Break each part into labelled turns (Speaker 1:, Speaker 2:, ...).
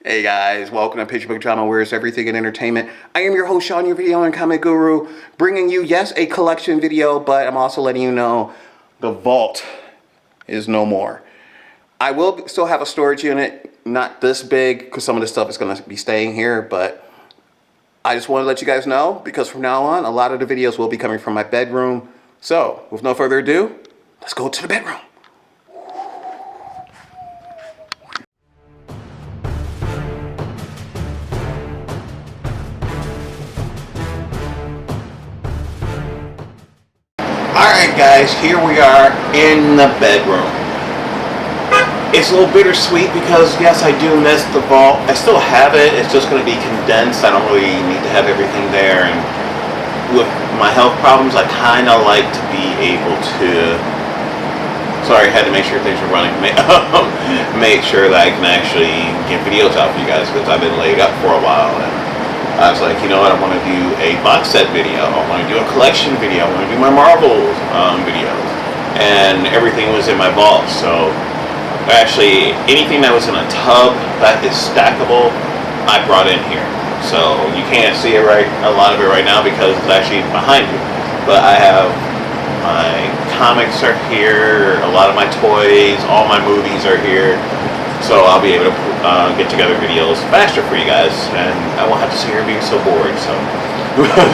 Speaker 1: Hey guys, welcome to Picture Book Drama, where it's everything in entertainment. I am your host, Sean, your video and comic guru, bringing you, yes, a collection video, but I'm also letting you know the vault is no more. I will still have a storage unit, not this big, because some of the stuff is going to be staying here, but I just want to let you guys know, because from now on, a lot of the videos will be coming from my bedroom. So, with no further ado, let's go to the bedroom. Alright guys, here we are in the bedroom. It's a little bittersweet because yes, I do miss the vault. I still have it, it's just going to be condensed. I don't really need to have everything there, and with my health problems I kind of like to be able to, sorry, I had to make sure things were running, make sure that I can actually get videos out for you guys because I've been laid up for a while. And I was like, you know what, I want to do a box set video, I want to do a collection video, I want to do my Marvel videos, and everything was in my vault. So actually anything that was in a tub that is stackable, I brought in here. So you can't see it a lot of it right now because it's actually behind me, but I have my comics are here, a lot of my toys, all my movies are here. So I'll be able to get together videos faster for you guys, and I won't have to sit here being so bored. So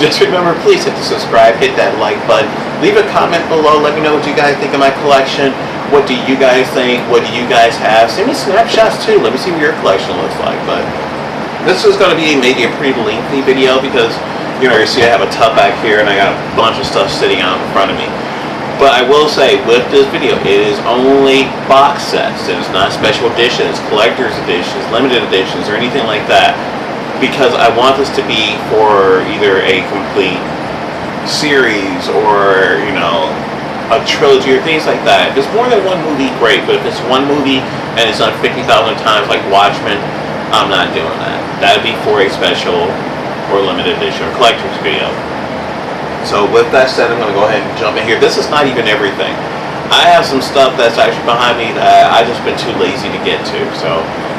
Speaker 1: just remember, please hit the subscribe, hit that like button, leave a comment below, let me know what you guys think of my collection. What do you guys think? What do you guys have? Send me snapshots too, let me see what your collection looks like. But this is going to be maybe a pretty lengthy video because, you know, you see I have a tub back here and I got a bunch of stuff sitting out in front of me. But I will say, with this video, it is only box sets. It is not special editions, collector's editions, limited editions, or anything like that. Because I want this to be for either a complete series or, you know, a trilogy or things like that. If it's more than one movie, great. But if it's one movie and it's done 50,000 times like Watchmen, I'm not doing that. That would be for a special or limited edition or collector's video. So with that said, I'm going to go ahead and jump in here. This is not even everything. I have some stuff that's actually behind me that I've just been too lazy to get to. So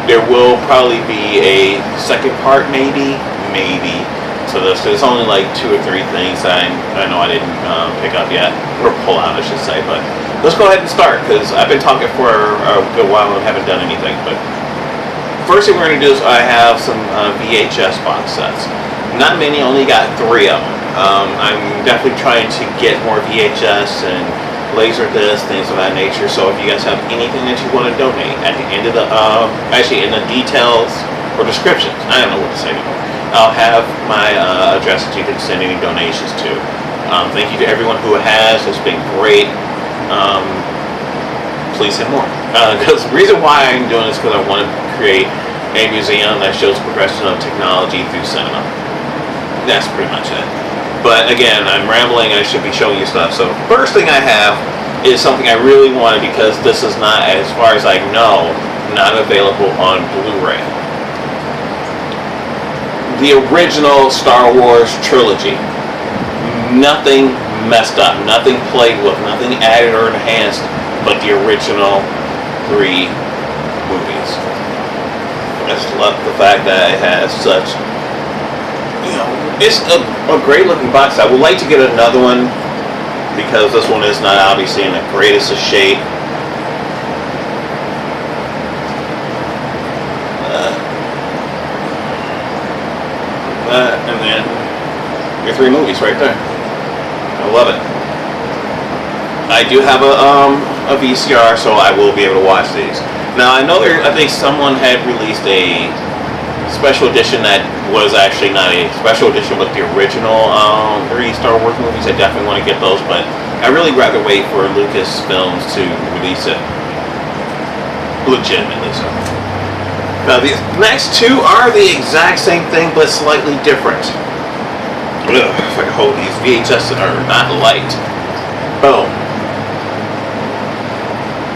Speaker 1: there will probably be a second part maybe to this. There's only like 2 or 3 things that I know I didn't pick up yet, or pull out I should say. But let's go ahead and start because I've been talking for a good while and haven't done anything. But first thing we're going to do is I have some VHS box sets. Not many, only got 3 of them. I'm definitely trying to get more VHS and Laserdisc, things of that nature. So if you guys have anything that you want to donate, at the end of the, actually in the details or descriptions, I don't know what to say anymore, I'll have my address that you can send any donations to. Thank you to everyone who has. It's been great. Please send more. Because the reason why I'm doing this is because I want to create a museum that shows progression of technology through cinema. That's pretty much it. But again, I'm rambling, I should be showing you stuff. So first thing I have is something I really wanted because this is not, as far as I know, not available on Blu-ray. The original Star Wars trilogy. Nothing messed up, nothing played with, nothing added or enhanced, but the original 3 movies. I just love the fact that it has such, you know, it's a great looking box. I would like to get another one because this one is not obviously in the greatest of shape. And then your 3 movies right there. I love it. I do have a VCR, so I will be able to watch these. Now I know I think someone had released a special edition that was actually not a special edition but the original 3 Star Wars movies. I definitely want to get those, but I really rather wait for Lucasfilms to release it legitimately. So now these next 2 are the exact same thing but slightly different. Ugh, if I can hold these VHS that are not light. Boom.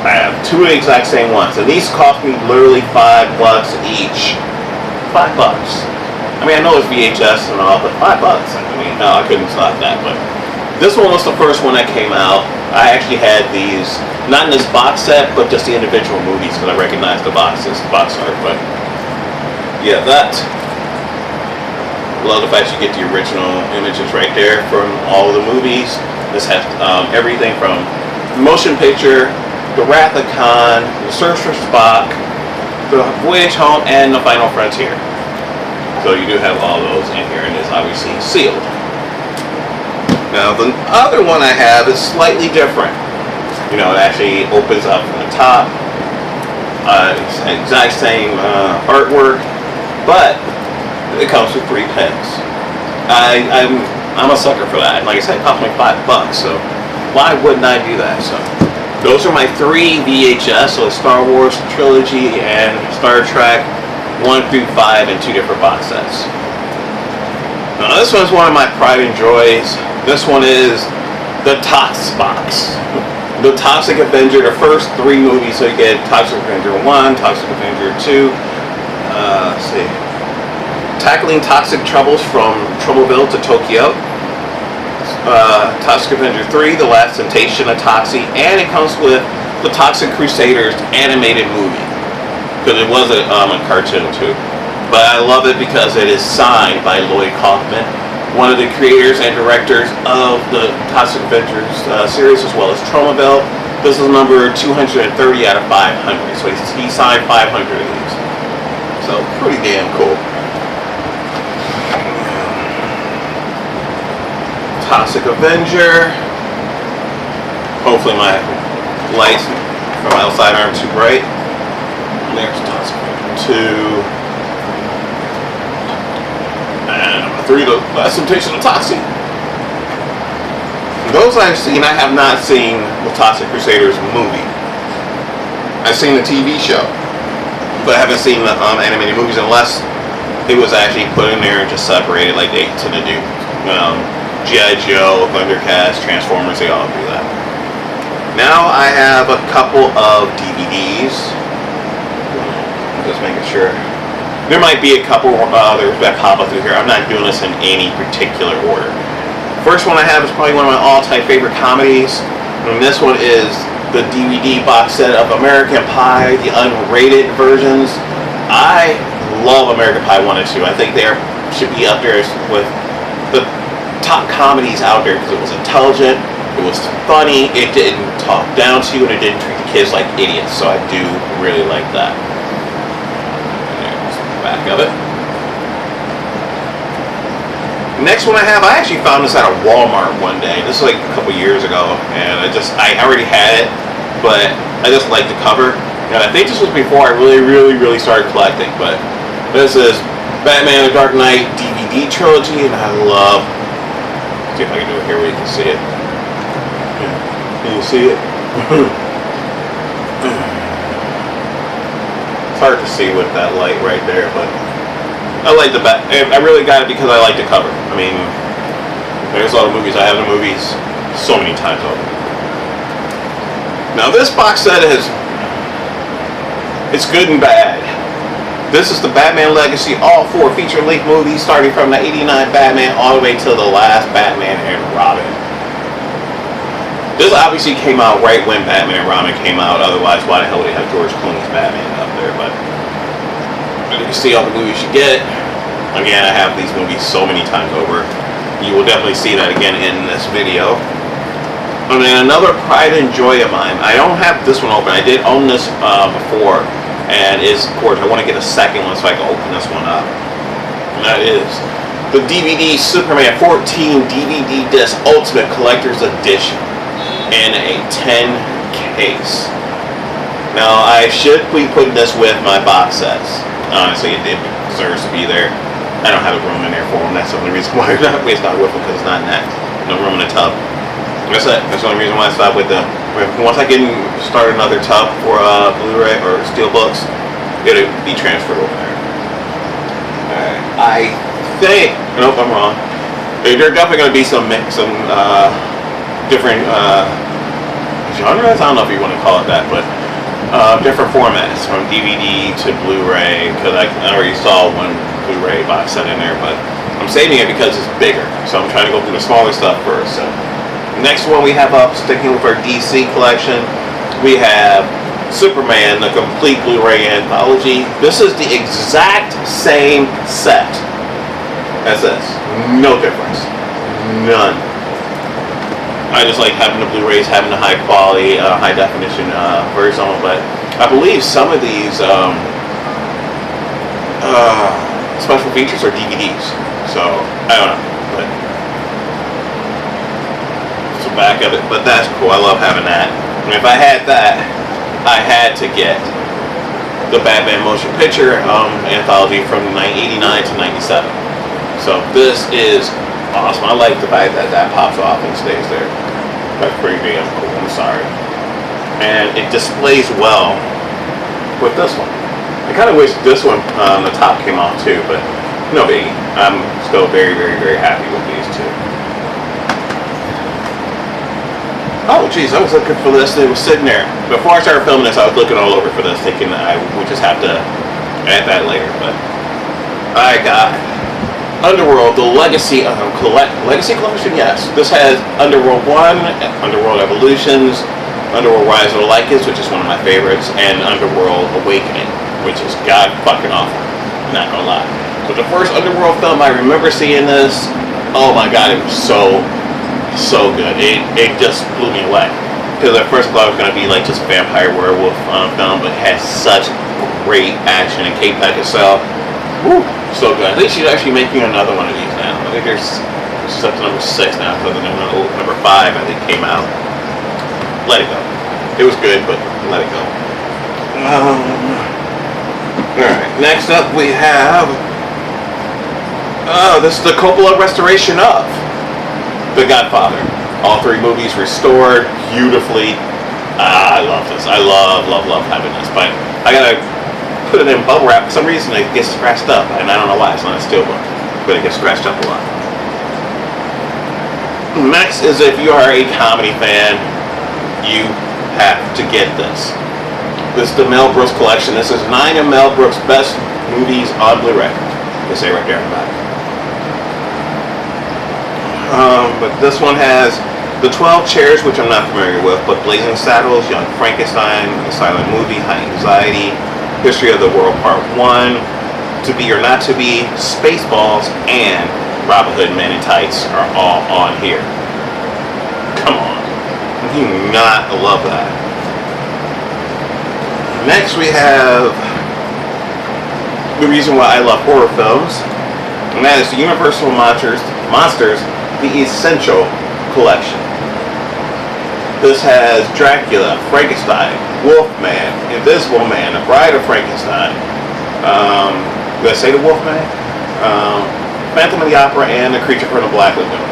Speaker 1: I have 2 exact same ones, and these cost me literally $5 each. $5. I mean, I know it's VHS and all, but $5. I mean, no, I couldn't stop that. But this one was the first one that came out. I actually had these, not in this box set, but just the individual movies because I recognized the box art. But Yeah, that. Love the fact you get the original images right there from all of the movies. This has everything from motion picture, the Wrath of Khan, the Search for Spock, the Voyage Home, and the Final Frontier. So you do have all those in here, and it's obviously sealed. Now the other one I have is slightly different. You know, it actually opens up from the top. It's the exact same artwork, but it comes with 3 pens. I'm a sucker for that. Like I said, it cost me $5, so why wouldn't I do that? So those are my 3 VHS, so Star Wars trilogy and Star Trek 1 through 5 in 2 different box sets. Now this one's one of my pride and joys. This one is the TOTS box. The Toxic Avenger, the first 3 movies, so you get Toxic Avenger 1, Toxic Avenger 2, let's see, Tackling Toxic Troubles from Troubleville to Tokyo, Toxic Avenger 3, The Last Temptation of Toxie, and it comes with the Toxic Crusaders animated movie, because it was a cartoon too. But I love it because it is signed by Lloyd Kaufman, one of the creators and directors of the Toxic Avengers series, as well as Tromaville. This is number 230 out of 500, so he signed 500 of these. So pretty damn cool. Toxic Avenger. Hopefully my lights from outside aren't too bright. There's Toxic Avenger 2. And number 3, The Last Temptation of Toxie. Those I've seen, I have not seen the Toxic Crusaders movie. I've seen the TV show, but I haven't seen the animated movies unless it was actually put in there and just separated like they tend to do. G.I. Joe, Thundercats, Transformers, they all do that. Now I have a couple of DVDs. Just making sure. There might be a couple others that pop up through here. I'm not doing this in any particular order. First one I have is probably one of my all-time favorite comedies. And this one is the DVD box set of American Pie, the unrated versions. I love American Pie 1 and 2. I think they should be up there with the top comedies out there because it was intelligent, it was funny, it didn't talk down to you, and it didn't treat the kids like idiots. So I do really like that. Back of it. Next one I have, I actually found this at a Walmart one day. This is like a couple years ago, and I already had it, but I just like the cover. And I think this was before I really started collecting. But this is Batman: The Dark Knight DVD trilogy, and I love. Let's see if I can do it here where you can see it. Can you see it? It's hard to see with that light right there, but I like the back. I really got it because I like the cover. I mean, there's a lot of movies. I have the movies so many times over. Now this box set it's good and bad. This is the Batman Legacy, all 4 feature-length movies, starting from the '89 Batman all the way to the last Batman and Robin. This obviously came out right when Batman and Robin came out. Otherwise, why the hell would they have George Clooney's Batman up there? But you can see all the movies you get. Again, I have these movies so many times over. You will definitely see that again in this video. And then another pride and joy of mine. I don't have this one open. I did own this before, and of course I want to get a second one so I can open this one up. And that is the DVD Superman 14 DVD Disc Ultimate Collector's Edition in a 10 case. Now I should be putting this with my box sets. Honestly, it deserves to be there. I don't have a room in there for them. That's the only reason why it's not with them, because it's not in that. No room in the tub. That's it. That's the only reason why I stopped with them. Once I start another tub for Blu-ray or Steelbooks, it'll be transferred over there. Alright. I think. Nope, I'm wrong. There are definitely going to be some different genres. I don't know if you want to call it that, but different formats from DVD to Blu-ray, because I already saw one Blu-ray box set in there, but I'm saving it because it's bigger, so I'm trying to go through the smaller stuff first. So next one we have up, sticking with our DC collection, we have Superman, the complete Blu-ray anthology. This is the exact same set as this. No difference. None. I just like having the Blu-rays, having the high quality, high definition version, but I believe some of these special features are DVDs. So, I don't know. But it's the back of it, but that's cool. I love having that. And if I had that, I had to get the Batman motion picture anthology from 1989 to 97. So this is awesome. I like the fact that that pops off and stays there. That's pretty damn cool. I'm sorry. And it displays well with this one. I kind of wish this one the top came off too, but no biggie. I'm still very, very, very happy with these two. Oh, geez, I was looking for this. It was sitting there. Before I started filming this, I was looking all over for this, thinking that I would just have to add that later. But I got Underworld, the Legacy Legacy Collection. Yes, this has Underworld 1, Underworld Evolutions, Underworld Rise of the Lycans, which is one of my favorites, and Underworld Awakening, which is god fucking awful. Not gonna lie. But the first Underworld film, I remember seeing this. Oh my god, it was so good. It just blew me away. Because at first I thought it was going to be like just a vampire werewolf film, but it has such great action. And Kate Beckinsale, woo, so good. I think she's actually making another one of these now. I think she's up to number 6 now, so number 5 I think came out. Let it go. It was good, but let it go. Alright, next up we have this is the Coppola restoration of The Godfather. All 3 movies restored beautifully. I love this. I love having this. But I gotta put it in bubble wrap. For some reason it gets scratched up. And I don't know why. It's not a steelbook. But it gets scratched up a lot. Next is if you are a comedy fan, you have to get this. This is the Mel Brooks collection. This is 9 of Mel Brooks' best movies on Blu-ray. They say right there in the back. But this one has The 12 Chairs, which I'm not familiar with, but Blazing Saddles, Young Frankenstein, The Silent Movie, High Anxiety, History of the World Part 1, To Be or Not to Be, Spaceballs, and Robin Hood Men in Tights are all on here. Come on. You not love that. Next we have the reason why I love horror films, and that is the Universal Monsters The Essential Collection. This has Dracula, Frankenstein, Wolfman, Invisible Man, The Bride of Frankenstein. Did I say the Wolfman? Phantom of the Opera, and The Creature from the Black Lagoon.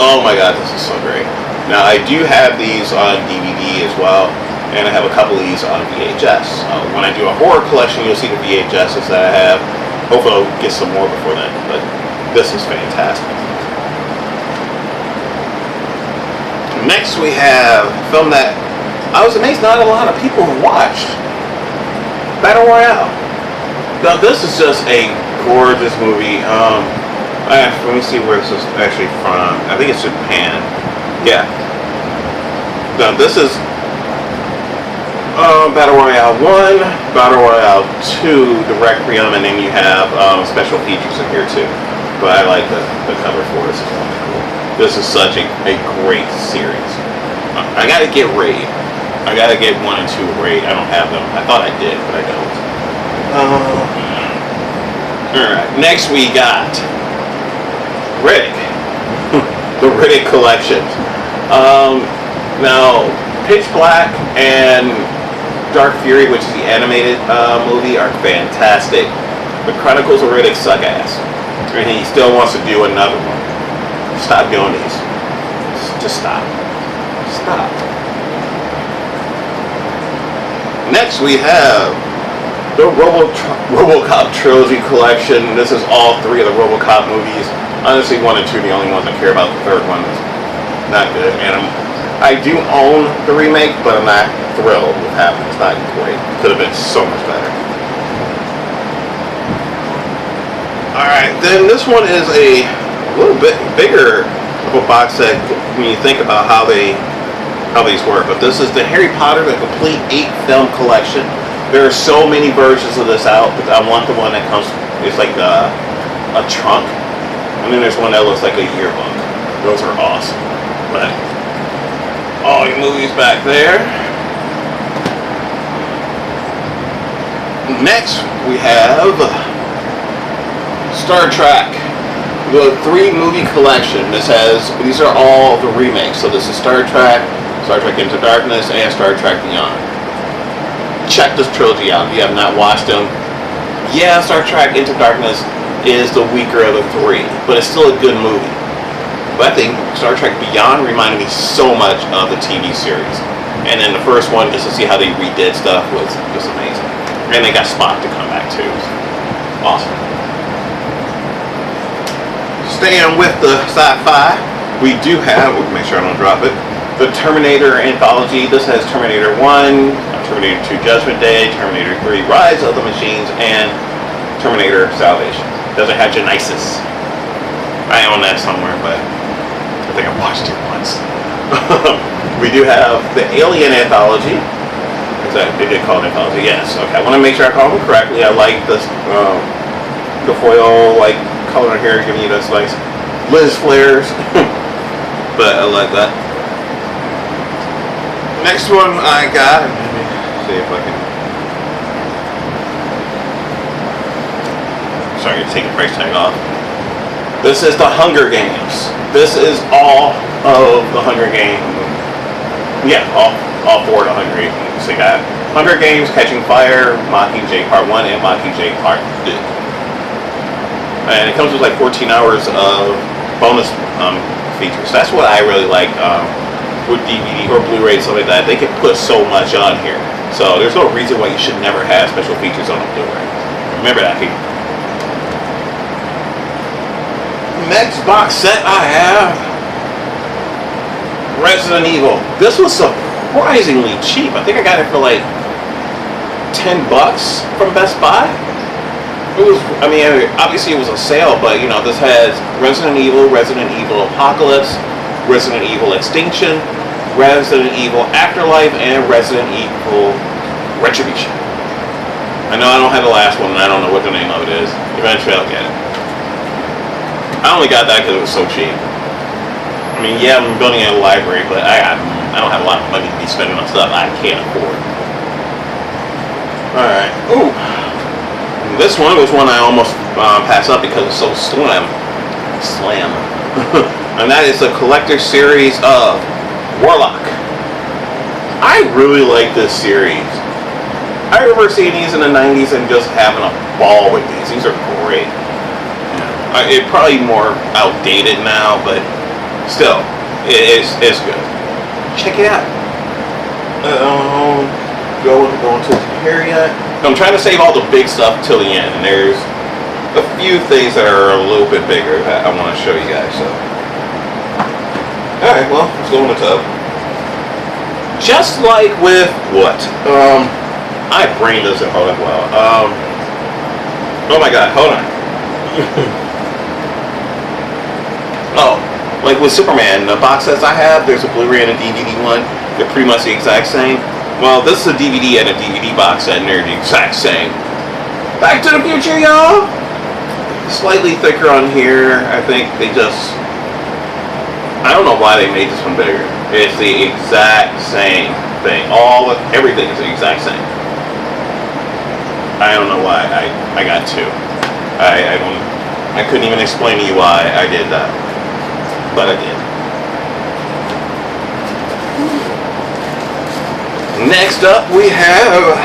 Speaker 1: Oh my god, this is so great. Now I do have these on DVD as well, and I have a couple of these on VHS. When I do a horror collection, you'll see the VHSs that I have. Hopefully I'll get some more before then, but this is fantastic. Next we have a film that I was amazed not a lot of people have watched. Battle Royale. Now this is just a gorgeous movie. Let me see where this is actually from. I think it's Japan. Yeah. Now this is Battle Royale 1, Battle Royale 2, the Requiem, and then you have special features in here too. But I like the cover for this. It's really cool. This is such a great series. I gotta get Raid. I gotta get 1 and 2 Raid. I don't have them. I thought I did, but I don't. Alright, next we got Riddick. The Riddick Collection. Now, Pitch Black and Dark Fury, which is the animated movie, are fantastic. The Chronicles of Riddick suck ass. And he still wants to do another one. Stop doing these. Just stop. Stop. Next we have the RoboCop Trilogy Collection. This is all 3 of the RoboCop movies. Honestly, 1 and 2 are the only ones I care about. The third one is not good. And I do own the remake, but I'm not thrilled with having it. It's not great. It could have been so much better. Alright, then this one is a little bit bigger of a box set when you think about how they how these work, but this is the Harry Potter, the complete 8-film collection. There are so many versions of this out, but I want the one that comes, it's like a trunk, and then there's one that looks like a yearbook. Those are awesome. But all your movies back there. Next, we have Star Trek, the 3-movie collection. These are all the remakes. So this is Star Trek Into Darkness, and Star Trek Beyond. Check this trilogy out if you have not watched them. Yeah, Star Trek Into Darkness is the weaker of the 3, but it's still a good movie. But I think Star Trek Beyond reminded me so much of the TV series. And then the first one, just to see how they redid stuff, was just amazing. And they got Spock to come back too. Awesome. Staying with the sci-fi, we do have, we'll make sure I don't drop it, the Terminator anthology. This has Terminator 1, Terminator 2 Judgment Day, Terminator 3 Rise of the Machines, and Terminator Salvation. Doesn't have Genesis. I own that somewhere, but I think I watched it once. We do have the Alien anthology. They did call it anthology, yes. Okay, I want to make sure I call them correctly. I like this, the foil, like, color here, giving you this nice lens flares. But I like that. Next one I got, let me see if I can. Sorry, take the price tag off. This is the Hunger Games. This is all of the Hunger Games. Yeah, all 4 of the Hunger Games. So you got Hunger Games, Catching Fire, Mockingjay Part 1, and Mockingjay Part 2. And it comes with like 14 hours of bonus features. That's what I really like with DVD or Blu-ray, stuff like that. They can put so much on here. So there's no reason why you should never have special features on a Blu-ray. Remember that, people. Next box set I have Resident Evil. This was surprisingly cheap. I think I got it for like $10 from Best Buy. It was, I mean, obviously it was a sale, but you know, this has Resident Evil Apocalypse, Resident Evil Extinction, Resident Evil Afterlife, and Resident Evil Retribution. I know I don't have the last one, and I don't know what the name of it is. Eventually I'll get it. I only got that because it was so cheap. I mean, yeah, I'm building a library, but I don't have a lot of money to be spending on stuff I can't afford. Alright. Ooh. This one was one I almost passed up because it's so slam. And that is a collector series of Warlock. I really like this series. I remember seeing these in the 90s and just having a ball with these. These are great. It's probably more outdated now, but still, it's good. Check it out. Going to here yet? I'm trying to save all the big stuff till the end, and there's a few things that are a little bit bigger that I want to show you guys. So, all right, well, let's go in the tub. Just like with what? I brain doesn't hold up well. Oh my God, hold on. Oh, like with Superman, the box sets I have, there's a Blu-ray and a DVD one. They're pretty much the exact same. Well, this is a DVD and a DVD box set, and they're the exact same. Back to the Future, y'all! Slightly thicker on here. I think they just... I don't know why they made this one bigger. It's the exact same thing. Everything is the exact same. I don't know why I got two. I couldn't even explain to you why I did that. But I did. Next up we have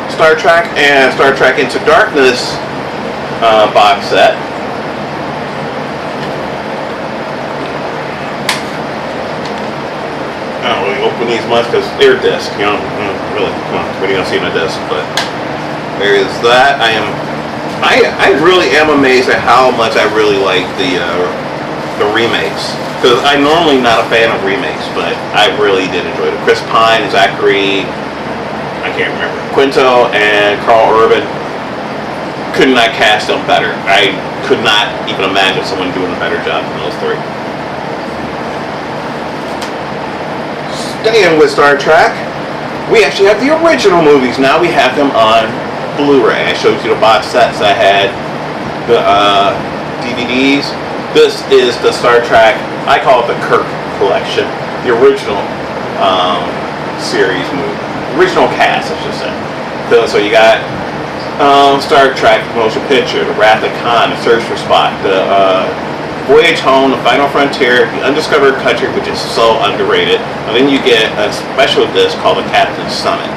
Speaker 1: Star Trek and Star Trek Into Darkness box set. I don't really open these much because they're disc, you know, really, what are you going to see in a disc, but there is that. I really am amazed at how much I really like the remakes, because I'm normally not a fan of remakes, but I really did enjoy it. Chris Pine, Zachary, I can't remember, Quinto, and Carl Urban, could not cast them better. I could not even imagine someone doing a better job than those three. staying with Star Trek, we actually have the original movies. Now we have them on Blu-ray. I showed you the box sets. I had the DVDs. This is the Star Trek, I call it the Kirk Collection, the original series movie. Original cast, I should say. So you got Star Trek motion picture, The Wrath of Khan, The Search for Spock, the Voyage Home, The Final Frontier, The Undiscovered Country, which is so underrated. And then you get a special disc called The Captain's Summit,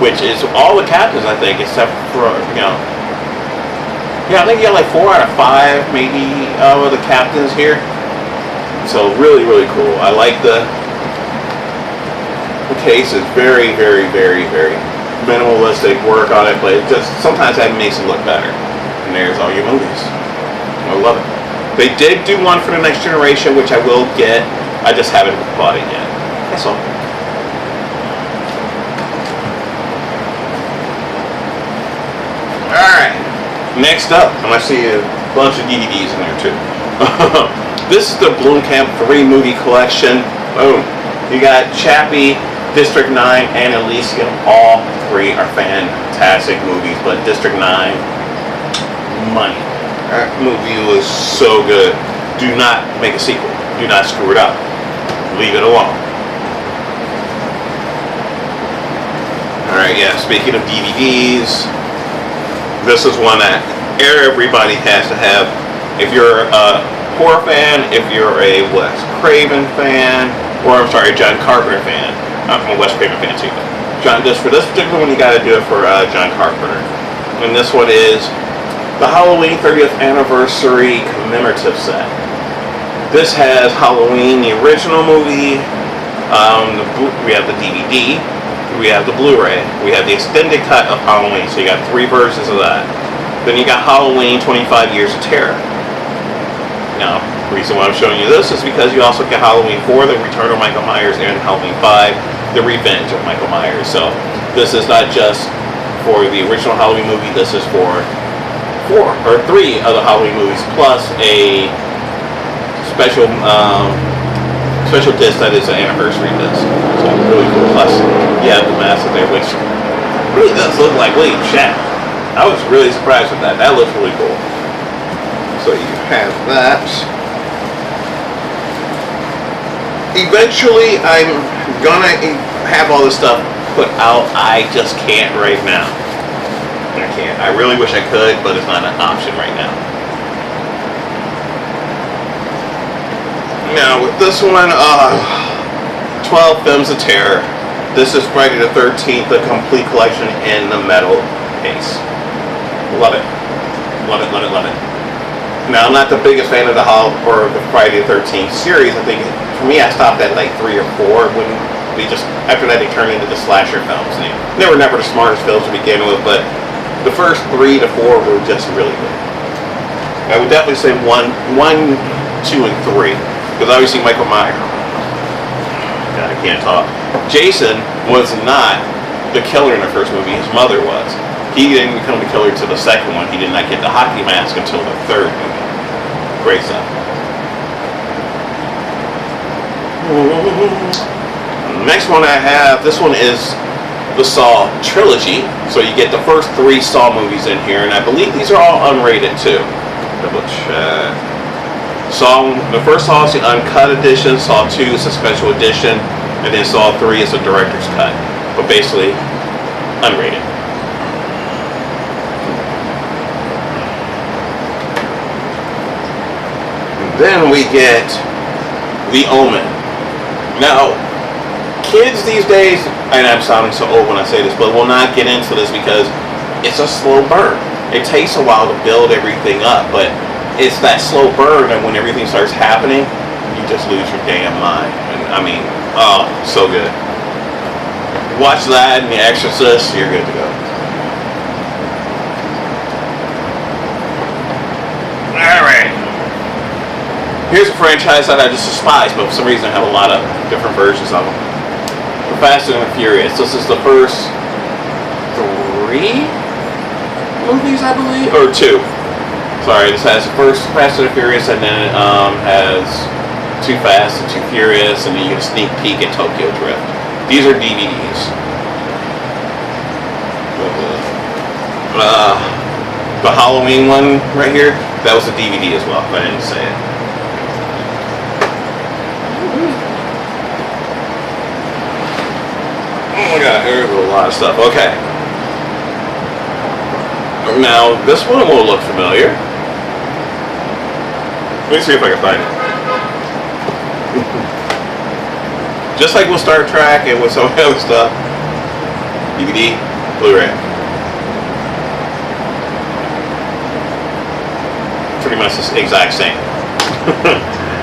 Speaker 1: which is all the captains, I think, except for, I think you got like 4 out of 5 maybe of the captains here. So really, really cool. I like the case is very, very, very, very minimalistic work on it, but it just sometimes that makes it look better. And there's all your movies. I love it. They did do one for the Next Generation, which I will get. I just haven't bought it yet. That's all. Alright. Next up, I'm going to see a bunch of DVDs in there too. This is the Blomkamp 3 movie collection. Boom. You got Chappie, District 9, and Elysium. All 3 are fantastic movies, but District 9, money. That movie was so good. Do not make a sequel. Do not screw it up. Leave it alone. Alright, yeah, speaking of DVDs, this is one that everybody has to have. If you're a horror fan, if you're a Wes Craven fan, or I'm sorry, a John Carpenter fan. I'm a Wes Craven fan too. For this particular one, you got to do it for John Carpenter. And this one is the Halloween 30th Anniversary Commemorative Set. This has Halloween, the original movie. We have the DVD. We have the Blu-ray. We have the extended cut of Halloween. So you got 3 versions of that. Then you got Halloween 25 Years of Terror. Now, the reason why I'm showing you this is because you also get Halloween 4, The Return of Michael Myers, and Halloween 5, The Revenge of Michael Myers. So this is not just for the original Halloween movie. This is for 3 other Halloween movies, plus a special disc that is an anniversary disc. So really cool. Plus, you have the mask in there, which really does look like William Shatner. I was really surprised with that. That looks really cool. So you have that. Eventually, I'm gonna have all this stuff put out. I just can't right now. I can't. I really wish I could, but it's not an option right now. Now with this one, 12 Films of Terror. This is Friday the 13th, the complete collection in the metal case. Love it. Love it, love it, love it. Now I'm not the biggest fan of the Friday the 13th series. I think for me, I stopped at like 3 or 4 when after that they turned into the slasher films. They were never the smartest films to begin with, but the first 3 to 4 were just really good. I would definitely say 1, 2, and 3. Because obviously Michael Myers, God, I can't talk. Jason was not the killer in the first movie. His mother was. He didn't become the killer until the second one. He did not get the hockey mask until the 3rd movie. Great stuff. Next one I have, this one is the Saw trilogy. So you get the first 3 Saw movies in here, and I believe these are all unrated too. Double check. The first Saw is the uncut edition, Saw 2 is a special edition, and then Saw 3 is a director's cut. But basically, unrated. Then we get The Omen. Now, kids these days, and I'm sounding so old when I say this, but will not get into this because it's a slow burn. It takes a while to build everything up, but it's that slow burn, and when everything starts happening, you just lose your damn mind. And I mean, oh, so good. Watch that and The Exorcist, you're good to go. Alright. Here's a franchise that I just despise, but for some reason I have a lot of different versions of them. The Fast and the Furious. This is the first 3 movies, I believe? Or 2. Sorry, this has the first Fast and the Furious, and then it has Too Fast and Too Furious, and then you get a sneak peek at Tokyo Drift. These are DVDs. The Halloween one right here, that was a DVD as well, but I didn't say it. Oh my god, there's a lot of stuff. Okay. Now, this one will look familiar. Let me see if I can find it. Just like with Star Trek and with some other stuff. DVD, Blu-ray. Pretty much the exact same.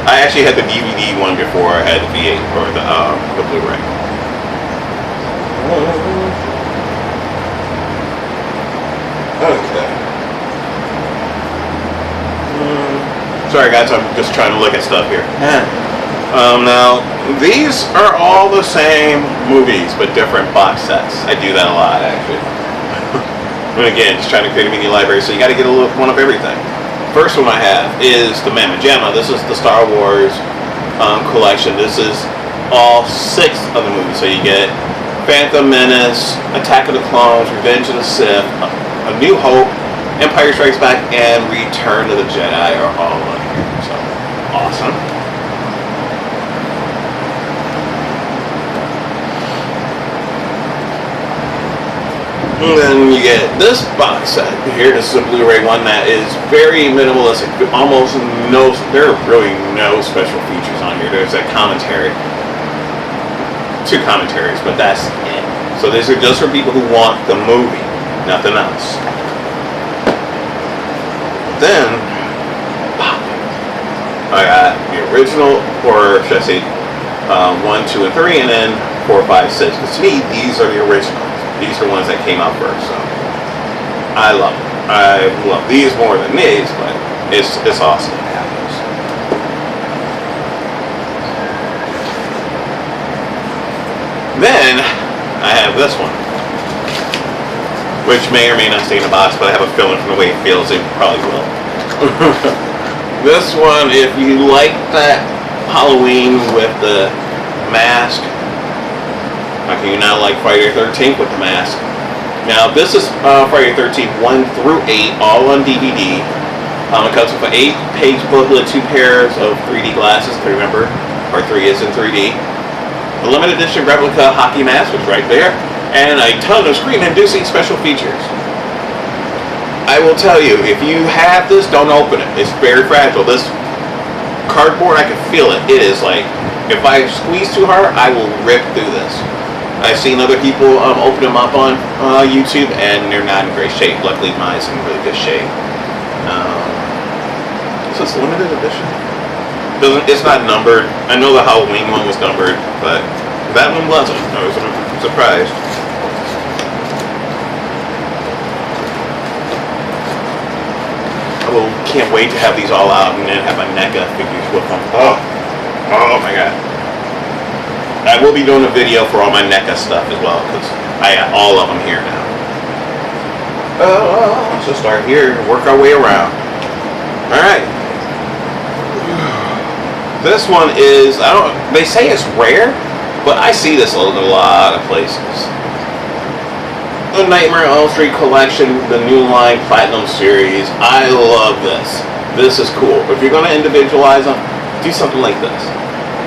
Speaker 1: I actually had the DVD one before I had the V8 or the Blu-ray. Okay. Sorry guys, I'm just trying to look at stuff here. Now, these are all the same movies, but different box sets. I do that a lot, actually. And again, just trying to create a mini library, so you got to get a little one of everything. First one I have is the Mamma Jamma. This is the Star Wars collection. This is all 6 of the movies. So you get Phantom Menace, Attack of the Clones, Revenge of the Sith, A New Hope, Empire Strikes Back, and Return of the Jedi are all on here. So, awesome. And then you get this box set here. This is a Blu-ray one that is very minimalistic. Almost no, there are really no special features on here. There's a commentary. 2 commentaries, but that's it. So these are just for people who want the movie, nothing else. Then, I got the original, or should I say, 1, 2, and 3, and then 4, 5, 6. Because to me, these are the originals. These are ones that came out first, so I love them. I love these more than these, but it's awesome to have those. Then I have this one, which may or may not stay in the box, but I have a feeling from the way it feels, it probably will. This one, if you like that Halloween with the mask, how can you not like Friday the 13th with the mask? Now, this is Friday the 13th 1 through 8, all on DVD. It comes with an 8-page booklet, 2 pairs of 3D glasses, remember, or 3 is in 3D. A limited edition replica hockey mask, which is right there, and a ton of screen-inducing special features. I will tell you, if you have this, don't open it. It's very fragile. This cardboard, I can feel it. It is like, if I squeeze too hard, I will rip through this. I've seen other people open them up on YouTube, and they're not in great shape. Luckily, mine's in really good shape. Is this limited edition? It's not numbered. I know the Halloween one was numbered, but that one wasn't. I was surprised. I can't wait to have these all out and then have my NECA figures with them. Oh my god. I will be doing a video for all my NECA stuff as well, because I have all of them here now. So start here and work our way around. Alright. This one is, they say it's rare, but I see this in a lot of places. The Nightmare on Elm Street collection, the New Line Platinum series. I love this. This is cool. If you're going to individualize them, do something like this.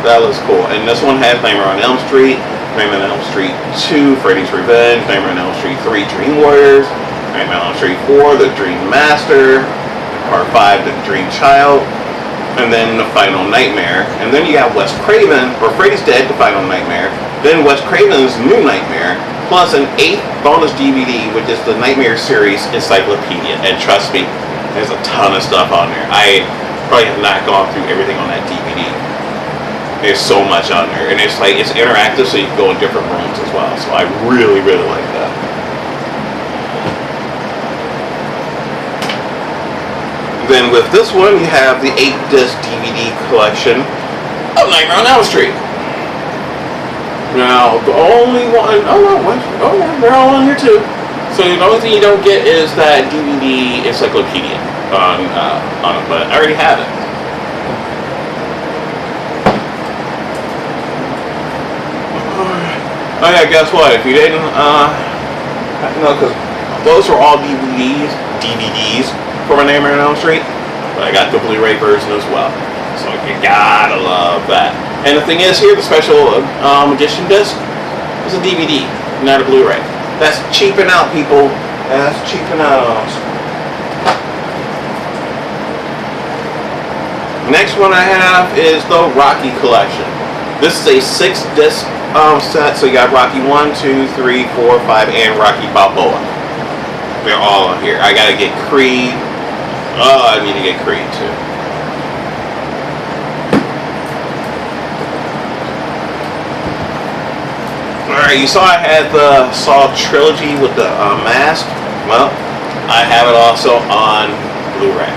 Speaker 1: That looks cool. And this one has Nightmare on Elm Street, Nightmare on Elm Street 2, Freddy's Revenge, Nightmare on Elm Street 3, Dream Warriors, Nightmare on Elm Street 4, The Dream Master, Part 5, The Dream Child, and then The Final Nightmare. And then you have Wes Craven, or Freddy's Dead, The Final Nightmare, then Wes Craven's New Nightmare, plus an 8th bonus DVD, which is the Nightmare series encyclopedia. And trust me, there's a ton of stuff on there. I probably have not gone through everything on that DVD. There's so much on there, and it's like, it's interactive, so you can go in different rooms as well. So I really, really like that. Then with this one, you have the 8-disc DVD collection of Nightmare on Elm Street. Now, the only one, they're all on here too. So the only thing you don't get is that DVD encyclopedia on it, but I already have it. Oh yeah, guess what? If you didn't, because those are all DVDs for My Nightmare on Elm Street, but I got the Blu-ray version as well. So you gotta love that. And the thing is, here the special edition disc is a DVD, not a Blu-ray. That's cheaping out, people. That's cheaping out. Next one I have is the Rocky Collection. This is a 6-disc set, so you got Rocky 1, 2, 3, 4, 5, and Rocky Balboa. They're all on here. I gotta get Creed. Oh, I need to get Creed too. Alright, you saw I had the Saw trilogy with the mask. Well, I have it also on Blu-ray.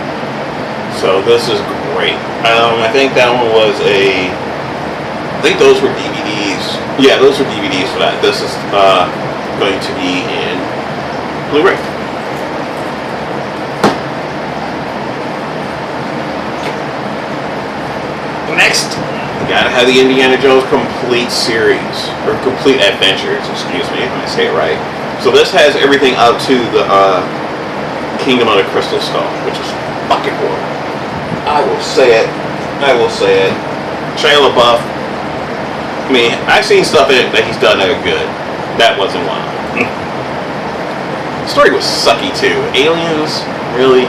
Speaker 1: So this is great. I think that one was I think those were DVDs. Yeah, those were DVDs for that. This is going to be in Blu-ray. Next, you gotta have the Indiana Jones complete series, or complete adventures, excuse me, if I say it right. So this has everything up to the Kingdom of the Crystal Skull, which is fucking cool. I will say it. Shia LaBeouf. I mean, I've seen stuff in it that he's done that are good. That wasn't one. The story was sucky too. Aliens, really?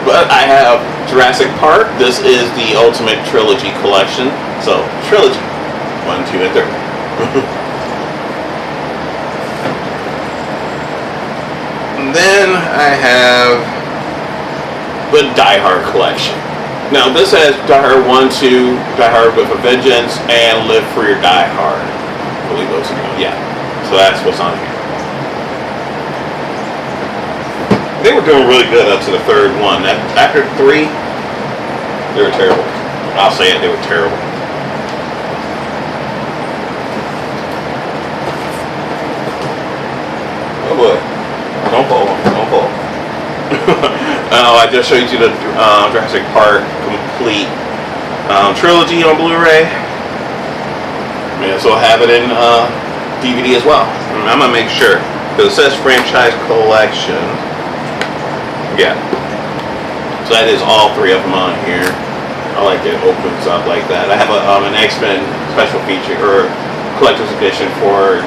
Speaker 1: But I have Jurassic Park. This is the Ultimate Trilogy Collection. So, trilogy. 1, 2, and 3. And then I have the Die Hard Collection. Now this has Die Hard 1, 2, Die Hard with a Vengeance, and Live Free or Die Hard. I believe those are going. Yeah. So that's what's on here. They were doing really good up to the third one. After 3, they were terrible. I'll say it, they were terrible. Oh boy. Don't fall. I just showed you the Jurassic Park complete trilogy on Blu-ray. Yeah, so I'll have it in DVD as well. I'm gonna make sure, because it says franchise collection. Yeah. So that is all 3 of them on here. I like it opens up like that. I have an X-Men special feature or collector's edition for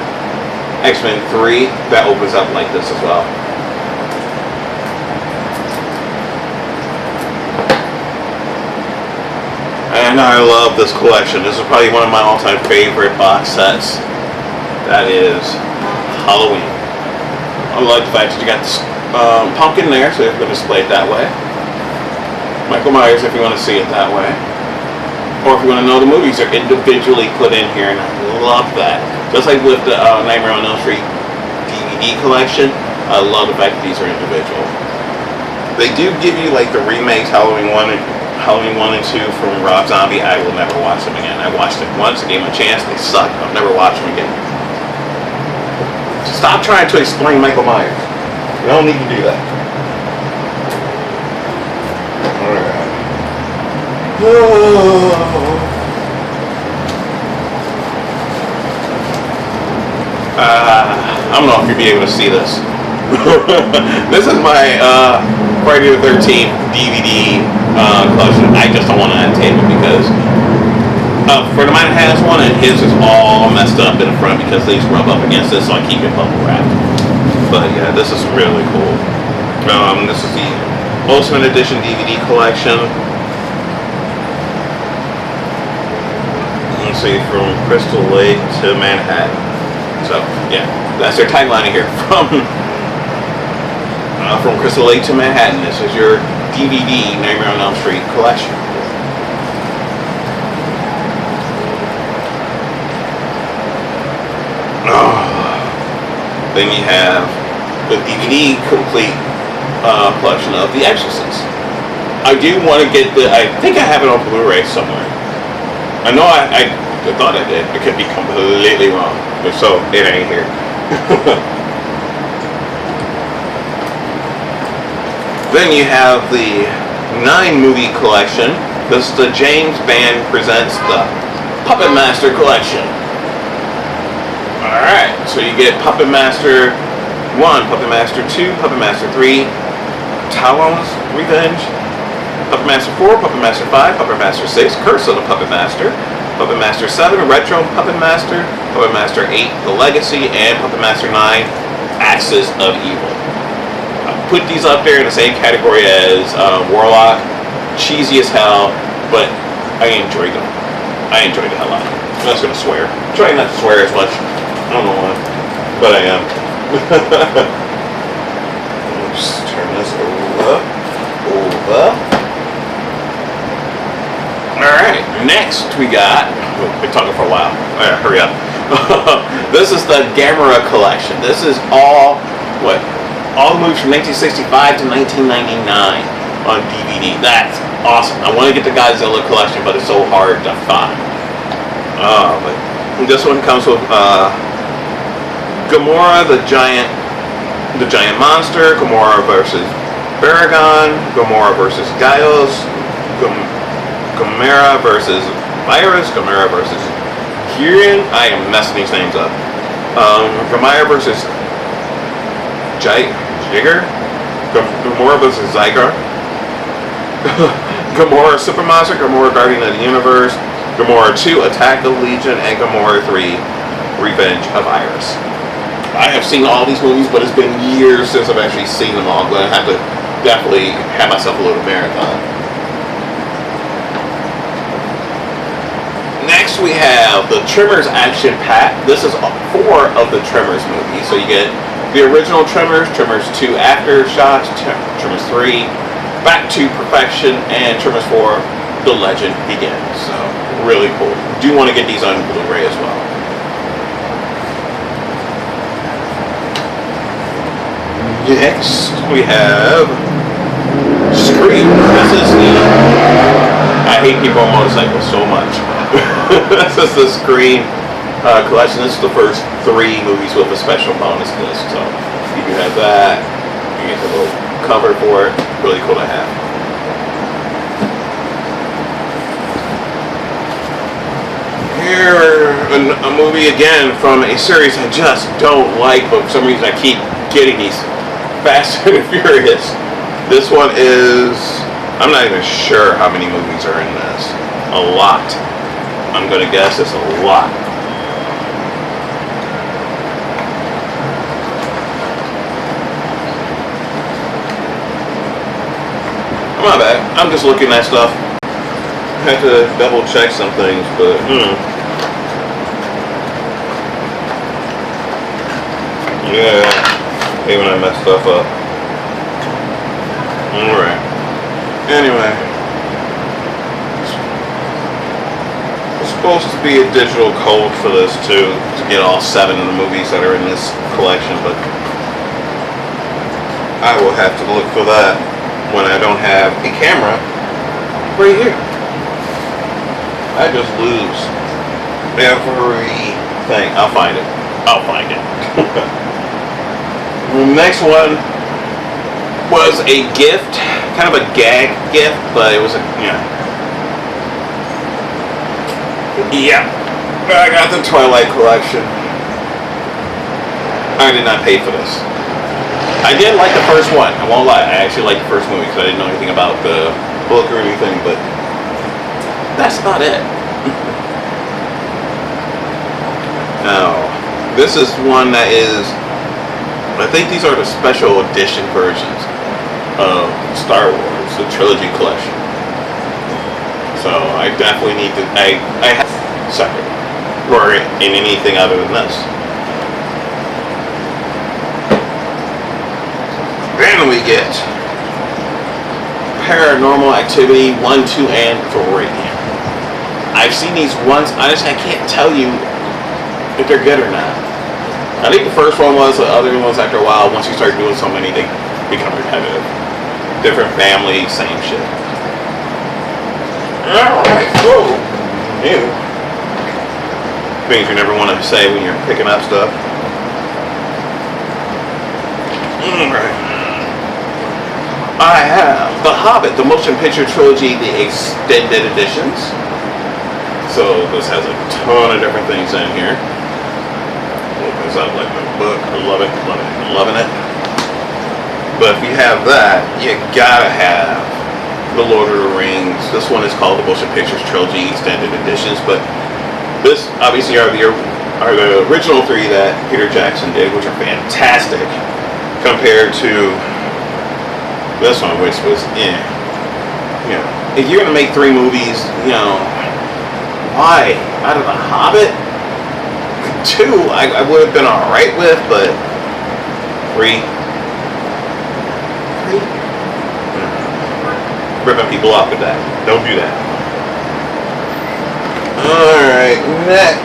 Speaker 1: X-Men 3 that opens up like this as well. And I love this collection. This is probably one of my all-time favorite box sets. That is Halloween. I like the fact that you got this pumpkin there, so you're going to display it that way. Michael Myers, if you want to see it that way. Or if you want to know the movies, are individually put in here, and I love that. Just like with the Nightmare on Elm Street DVD collection, I love the fact that these are individual. They do give you like the remakes, Halloween 1 and 2 from Rob Zombie. I will never watch them again. I watched it once, I gave them a chance, they suck. I'll never watch them again. Stop trying to explain Michael Myers. You don't need to do that. Alright. I don't know if you'll be able to see this. This is my Friday the 13th DVD collection. I just don't want to untape it because a friend of mine has one and his is all messed up in the front because these rub up against it, so I keep it bubble wrapped. But yeah, this is really cool. This is the Ultimate Edition DVD collection. Let's see, from Crystal Lake to Manhattan. So yeah, that's their tagline here. From Crystal Lake to Manhattan. This is your DVD Nightmare on Elm Street collection. Then you have the DVD complete collection of The Exorcist. I do want to get I think I have it on Blu-ray somewhere. I know I thought I did. I could be completely wrong. But so, it ain't here. Then you have the 9-movie collection. This is the James Band Presents the Puppet Master collection. So you get Puppet Master 1, Puppet Master 2, Puppet Master 3, Talon's Revenge, Puppet Master 4, Puppet Master 5, Puppet Master 6, Curse of the Puppet Master, Puppet Master 7, Retro Puppet Master, Puppet Master 8, The Legacy, and Puppet Master 9, Axis of Evil. I put these up there in the same category as Warlock. Cheesy as hell, but I enjoyed them. I enjoyed the hell out of them. I'm just gonna swear. I'm trying not to swear as much. I don't know why, but I am. Just turn this over. Alright, next we got, been talking for a while. Alright, hurry up. This is the Gamera Collection. This is all the movies from 1965 to 1999 on DVD. That's awesome. I want to get the Godzilla collection, but it's so hard to find. But this one comes with Gamora, the giant monster, Gamora versus Baragon, Gamora versus Gaios, Gamera versus Virus, Gamera versus Kyrian. I am messing these names up. Gamera versus Jigger, Gamora versus Zygar, Gamora Super Monster, Gamora Guardian of the Universe, Gamora 2 Attack of Legion, and Gamora 3 Revenge of Iris. I have seen all these movies, but it's been years since I've actually seen them all. I'm going to have to definitely have myself a little marathon. Next we have the Tremors Action Pack. This is 4 of the Tremors movies. So you get the original Tremors, Tremors 2 Aftershocks, Tremors 3 Back to Perfection, and Tremors 4 The Legend Begins. So really cool. Do want to get these on Blu-ray as well. Next we have Scream. This is I hate people on motorcycles so much. This is the Scream collection. This is the first 3 movies with a special bonus disc. So you can have that. You get the little cover for it. Really cool to have. Here, a movie again from a series I just don't like, but for some reason I keep getting these. Fast and Furious. This one is, I'm not even sure how many movies are in this. A lot. I'm gonna guess it's a lot. My bad. I'm just looking at stuff. I have to double check some things, but yeah. Even when I mess stuff up. Alright. Anyway. It's supposed to be a digital code for this too, to get all 7 of the movies that are in this collection, but I will have to look for that when I don't have a camera right here. I just lose everything. I'll find it. The next one was a gift, kind of a gag gift, but it was a, yeah, I got the Twilight collection. I did not pay for this. I did like the first one, I won't lie. I actually liked the first movie because I didn't know anything about the book or anything, but that's about it. Now, this is one that is, I think these are the special edition versions of Star Wars, the trilogy collection. So I definitely need to, I have separate, or in anything other than this. Then we get Paranormal Activity 1, 2, and 3. I've seen these once, honestly I can't tell you if they're good or not. I think the first one was, the other ones after a while, once you start doing so many, they become repetitive. Different family, same shit. Alright, cool. New. Things you never want to say when you're picking up stuff. Alright. I have The Hobbit, the motion picture trilogy, the extended editions. So this has a ton of different things in here. Opens because I like the book. I love it, love it, loving it. But if you have that, you gotta have the Lord of the Rings. This one is called the Motion Pictures Trilogy Extended Editions, but this obviously are the original 3 that Peter Jackson did, which are fantastic, compared to this one, which was you know, if you're gonna make 3 movies, you know, why? Out of The Hobbit, 2 I would have been alright with, but 3 ripping people off with that. Don't do that. Alright, next.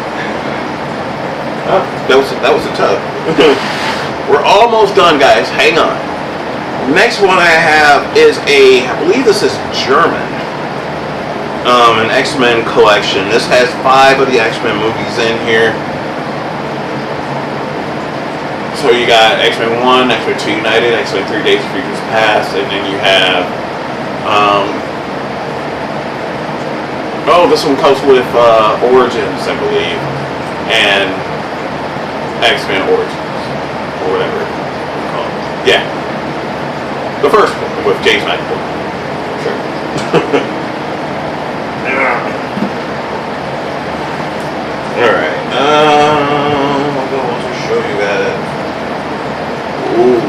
Speaker 1: Oh, that was a tub. We're almost done, guys. Hang on. Next one I have is I believe this is German. An X-Men collection. This has 5 of the X-Men movies in here. So you got X-Men 1, X-Men 2 United, X-Men 3 Days of Futures Past, and then you have this one comes with Origins, I believe, and X-Men Origins, or whatever it's called. Yeah. The first one with James McAvoy. Sure. Alright. I'll just show you that. Ooh.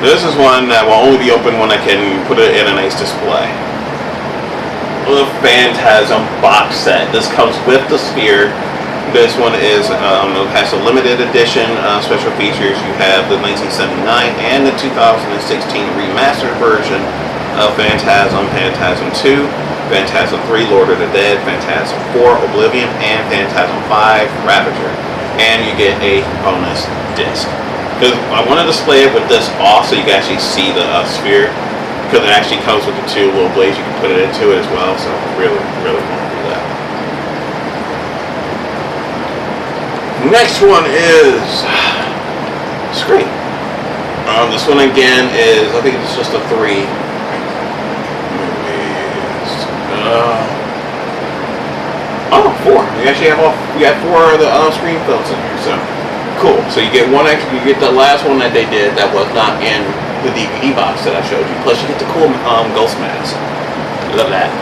Speaker 1: This is one that will only be open when I can put it in a nice display. The Phantasm box set. This comes with the sphere. This one is has a limited edition special features. You have the 1979 and the 2016 remastered version of Phantasm, Phantasm 2, Phantasm 3, Lord of the Dead, Phantasm 4, Oblivion, and Phantasm 5, Ravager. And you get a bonus disc. Because I want to display it with this off so you can actually see the sphere. Because it actually comes with the 2 little blades you can put it into it as well. So really, really want to do that. Next one is Scream. This one again is, I think it's just a 3 movies. 4. You actually have you got 4 of the Scream films in here. So cool. So you get one extra. You get the last one that they did that was not in the DVD box that I showed you. Plus you get the cool ghost mask. Love that.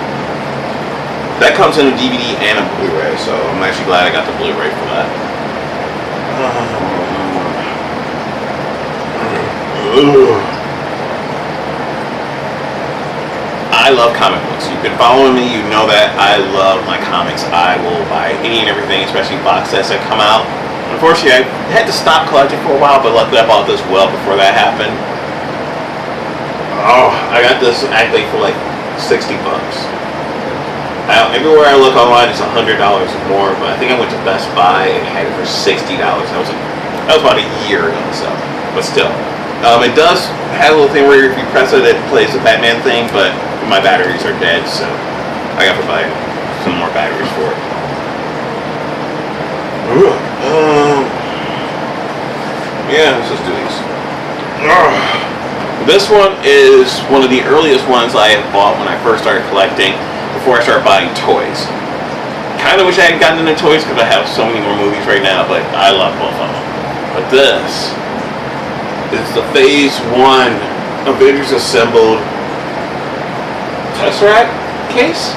Speaker 1: That comes in a DVD and a Blu-ray. So I'm actually glad I got the Blu-ray for that. I love comic books. You've been following me, you know that I love my comics. I will buy any and everything, especially box sets that come out. Unfortunately, I had to stop collecting for a while, but luckily I bought this well before that happened. Oh, I got this actually for like $60. Everywhere I look online, it's $100 or more, but I think I went to Best Buy and had it for $60. That was about a year ago, so, but still. It does have a little thing where if you press it, it plays the Batman thing, but my batteries are dead, so I got to buy some more batteries for it. Yeah, let's just do these. This one is one of the earliest ones I had bought when I first started collecting, before I started buying toys. Kind of wish I hadn't gotten into toys because I have so many more movies right now, but I love both of them. But this is the Phase 1 Avengers Assembled Tesseract case.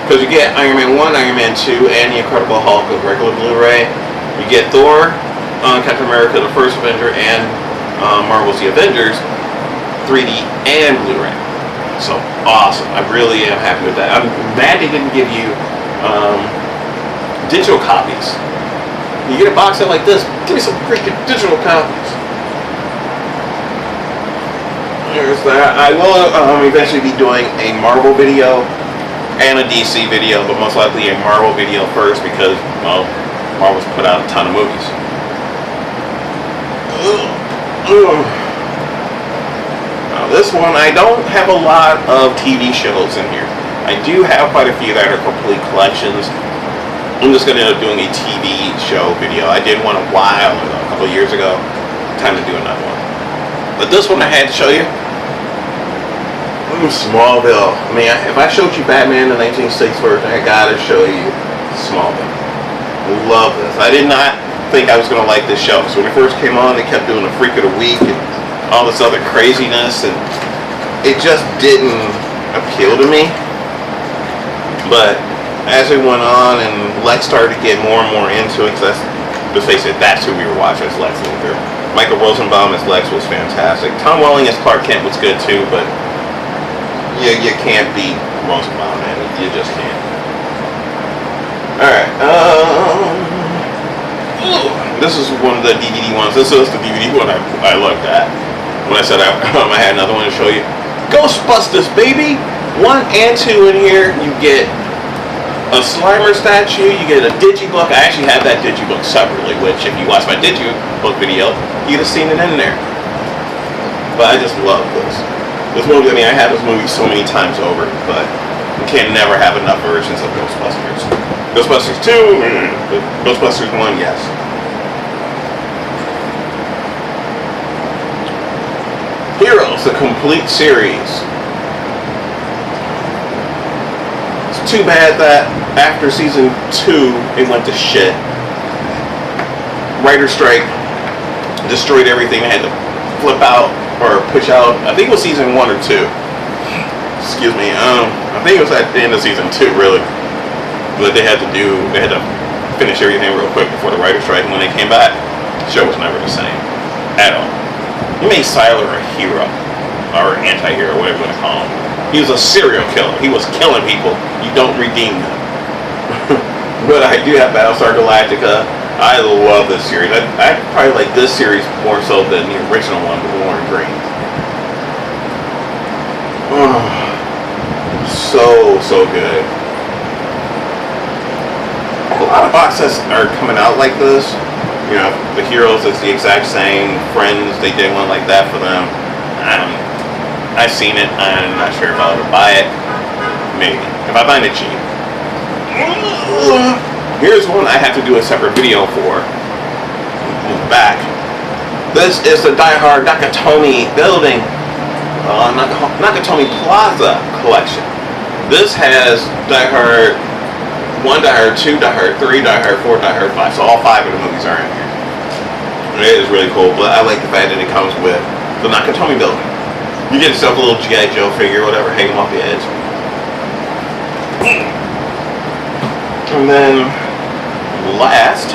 Speaker 1: Because you get Iron Man 1, Iron Man 2, and the Incredible Hulk with regular Blu-ray. You get Thor, Captain America, the First Avenger, and Marvel's The Avengers, 3D and Blu-ray. So awesome. I really am happy with that. I'm mad they didn't give you digital copies. You get a box set like this, give me some freaking digital copies. There's that. I will eventually be doing a Marvel video and a DC video, but most likely a Marvel video first because, well, Marvel's put out a ton of movies. Now this one, I don't have a lot of TV shows in here. I do have quite a few that are complete collections. I'm just going to end up doing a TV show video. I did one a while ago, a couple of years ago. Time to do another one. But this one I had to show you. Smallville. I mean, if I showed you Batman the 1960s version, I gotta show you Smallville. love this. I did not think I was going to like this show. So when it first came on, they kept doing the Freak of the Week and all this other craziness, and it just didn't appeal to me. But as it went on and Lex started to get more and more into it, because let's face it, that's who we were watching as Lex Luthor. Michael Rosenbaum as Lex was fantastic. Tom Welling as Clark Kent was good too, but you can't beat Rosenbaum, man. You just can't. Alright, this is one of the DVD ones. This is the DVD one I looked at when I said I had another one to show you. Ghostbusters, baby! 1 and 2 in here. You get a Slimer statue, you get a Digibook. I actually have that Digibook separately, which if you watch my Digibook video, you'd have seen it in there. But I just love this movie. I mean, I have this movie so many times over, but you can never have enough versions of Ghostbusters. Ghostbusters 2, Ghostbusters 1, yes. Heroes, the complete series. It's too bad that after season 2, it went to shit. Writer's strike destroyed everything. They had to flip out or push out. I think it was season 1 or 2. Excuse me. I think it was at the end of season 2, really. But they had to finish everything real quick before the writer's strike. And when they came back, the show was never the same at all. You made Siler a hero, or anti-hero, whatever you want to call him. He was a serial killer. He was killing people. You don't redeem them. But I do have Battlestar Galactica. I love this series. I probably like this series more so than the original one with Warren Green. Oh, so good. A lot of box sets are coming out like this. You know, the Heroes is the exact same. Friends, they did one like that for them. I've seen it. I'm not sure if I'll ever buy it. Maybe. If I find it cheap. Here's one I have to do a separate video for. Move back. This is the Die Hard Nakatomi building. Nakatomi Plaza collection. This has Die Hard 1, Die Hard 2, Die Hard 3, Die Hard 4, Die Hard 5. So all 5 of the movies are in here. It is really cool, but I like the fact that it comes with the Nakatomi building. You get yourself a little G.I. Joe figure, whatever, hang them off the edge. And then last,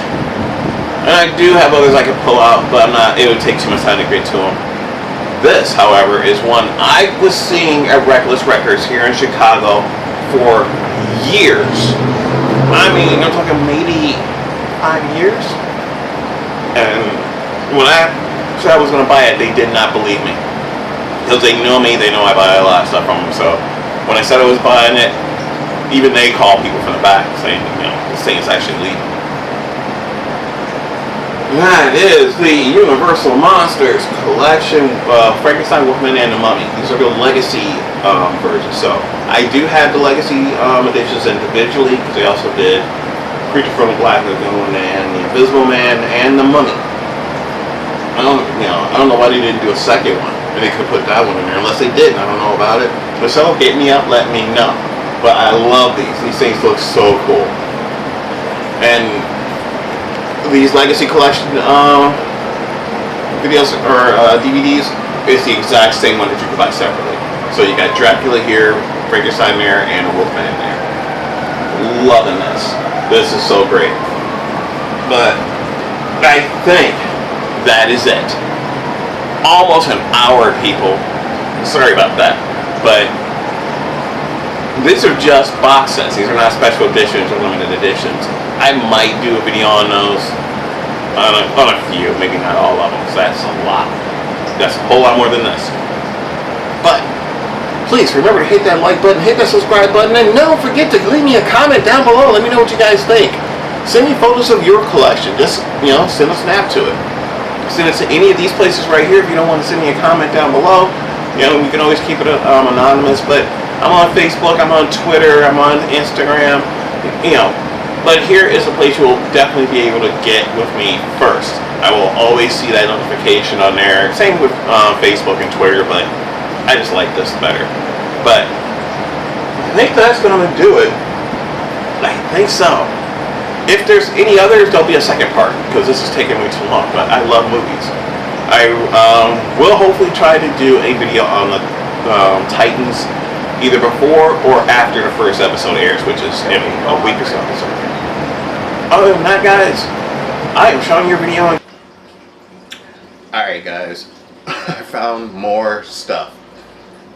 Speaker 1: and I do have others I could pull out, but it would take too much time to get to them. This, however, is one I was seeing at Reckless Records here in Chicago for years. I mean, I'm talking maybe 5 years. And when I said I was going to buy it, they did not believe me. Because they know me, they know I buy a lot of stuff from them. So when I said I was buying it, even they call people from the back saying, you know, this thing is actually legal. That is the Universal Monsters collection, Frankenstein, Wolfman, and the Mummy. These are the legacy versions. So I do have the legacy editions individually, because they also did Creature from the Black Lagoon and the Invisible Man and the Mummy. I don't know why they didn't do a second one, and they could put that one in there. Unless they did, I don't know about it. But someone hit me up, let me know. But I love these. These things look so cool. And these Legacy Collection videos or DVDs is the exact same one that you can buy separately. So you got Dracula here, Frankenstein there, and a Wolfman there. Loving this. This is so great. But I think that is it. Almost an hour, people. Sorry about that. But these are just box sets. These are not special editions or limited editions. I might do a video on those. On a few, maybe not all of them, because that's a lot. That's a whole lot more than this. But please remember to hit that like button, hit that subscribe button, and don't forget to leave me a comment down below. Let me know what you guys think. Send me photos of your collection. Just, send a snap to it. Send it to any of these places right here. If you don't want to send me a comment down below, you can always keep it anonymous. But I'm on Facebook, I'm on Twitter, I'm on Instagram, But here is a place you will definitely be able to get with me first. I will always see that notification on there. Same with Facebook and Twitter, but I just like this better. But I think that's going to do it. I think so. If there's any others, there'll be a second part because this is taking way too long. But I love movies. I will hopefully try to do a video on the Titans either before or after the first episode airs, which is in a week or so. Other than that, guys, I am showing your video. Alright, guys, I found more stuff.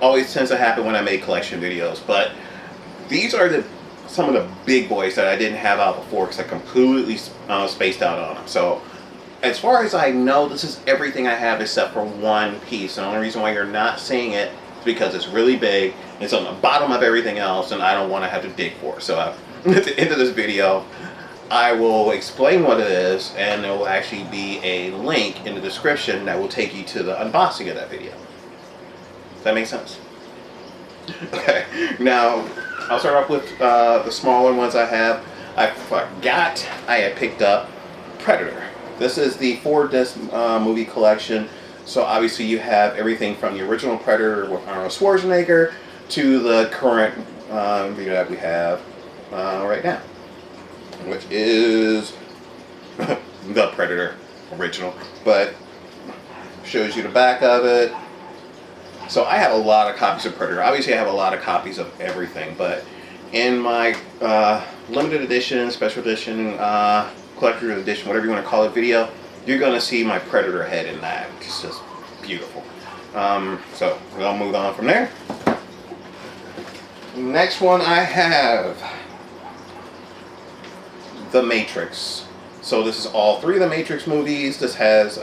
Speaker 1: Always tends to happen when I make collection videos, but these are some of the big boys that I didn't have out before because I completely spaced out on them. So, as far as I know, this is everything I have except for one piece. And the only reason why you're not seeing it is because it's really big. It's on the bottom of everything else, and I don't want to have to dig for it. So, at the end of this video, I will explain what it is, and there will actually be a link in the description that will take you to the unboxing of that video. Does that make sense? Okay, now I'll start off with the smaller ones I have. I forgot I had picked up Predator. This is the 4-disc movie collection. So obviously you have everything from the original Predator with Arnold Schwarzenegger to the current video that we have right now, which is the Predator original, but shows you the back of it. So I have a lot of copies of Predator. Obviously I have a lot of copies of everything, but in my limited edition, special edition, collector's edition, whatever you want to call it, video, you're going to see my Predator head in that. It's just beautiful. So I'll move on from there. Next one I have The Matrix. So this is all 3 of the Matrix movies. This has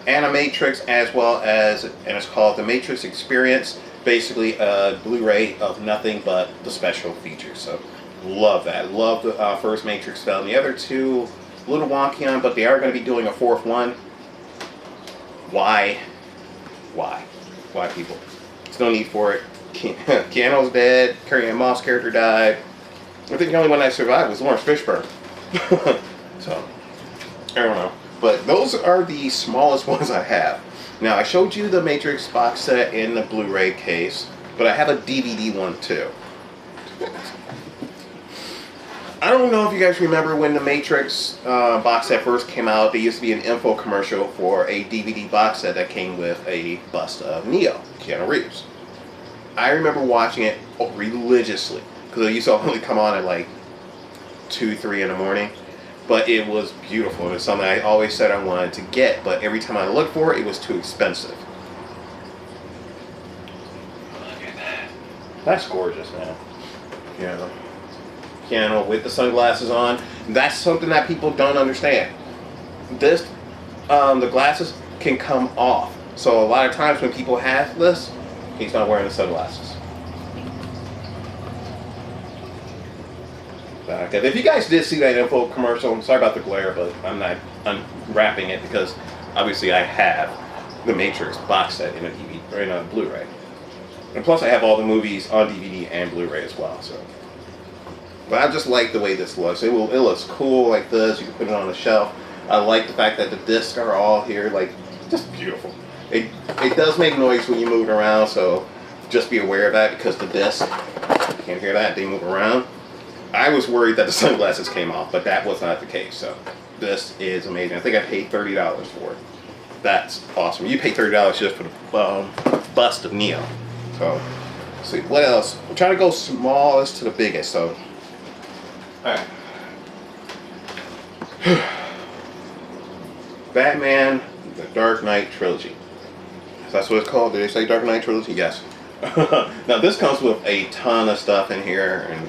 Speaker 1: Animatrix as well as, and it's called The Matrix Experience. Basically a Blu-ray of nothing but the special features. So love that. Love the first Matrix film. The other 2, a little wonky on, but they are going to be doing a 4th one. Why? Why, people? There's no need for it. Keanu's dead. Carrie-Anne Moss' character died. I think the only one that survived was Lawrence Fishburne. So, I don't know. But those are the smallest ones I have. Now, I showed you the Matrix box set in the Blu-ray case, but I have a DVD one too. I don't know if you guys remember when the Matrix box set first came out. There used to be an info commercial for a DVD box set that came with a bust of Neo, Keanu Reeves. I remember watching it religiously because it used to only come on at like 2, 3 in the morning. But it was beautiful. It was something I always said I wanted to get, but every time I looked for it, it was too expensive. Look at that. That's gorgeous, man. Yeah. Keanu with the sunglasses on. That's something that people don't understand. This, the glasses can come off. So a lot of times when people have this, he's not wearing the sunglasses. If you guys did see that info commercial, I'm sorry about the glare, but I'm not unwrapping it because obviously I have the Matrix box set in a DVD or in a Blu-ray, and plus I have all the movies on DVD and Blu-ray as well. So, but I just like the way this looks. It looks cool like this. You can put it on the shelf. I like the fact that the discs are all here, like just beautiful. It does make noise when you move it around, so just be aware of that because the discs, you can't hear that, they move around. I was worried that the sunglasses came off, but that was not the case. So this is amazing. I think I paid $30 for it. That's awesome. You pay $30 just for the bust of Neo. So let's see what else. I'm trying to go smallest to the biggest. So all right. Batman: The Dark Knight Trilogy. That's what it's called. Did they say Dark Knight Trilogy? Yes. Now this comes with a ton of stuff in here, and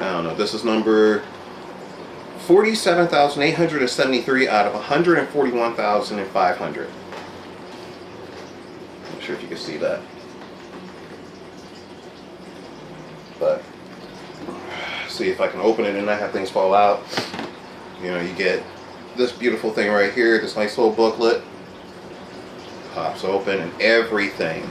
Speaker 1: I don't know, this is number 47,873 out of 141,500. Not sure if you can see that. But, see if I can open it and not have things fall out. You know, you get this beautiful thing right here, this nice little booklet. Pops open and everything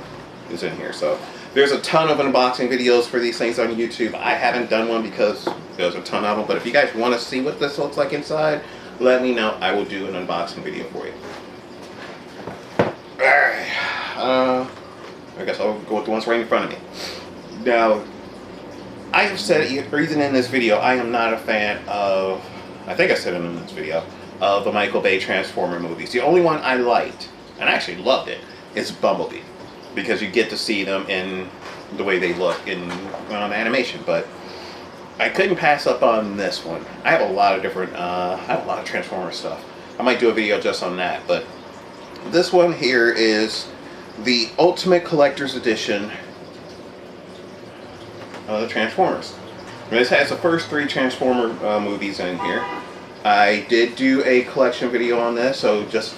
Speaker 1: is in here. So there's a ton of unboxing videos for these things on YouTube. I haven't done one because there's a ton of them, but if you guys want to see what this looks like inside, let me know. I will do an unboxing video for you. Alright, I guess I'll go with the ones right in front of me. Now, I have said even in this video, I am not a fan of, I think I said it in this video, of the Michael Bay Transformer movies. The only one I liked, and I actually loved it, is Bumblebee. Because you get to see them in the way they look in animation. But I couldn't pass up on this one. I have a lot of different, I have a lot of Transformer stuff. I might do a video just on that. But this one here is the Ultimate Collector's Edition of the Transformers. This has the first 3 Transformer movies in here. I did do a collection video on this, so just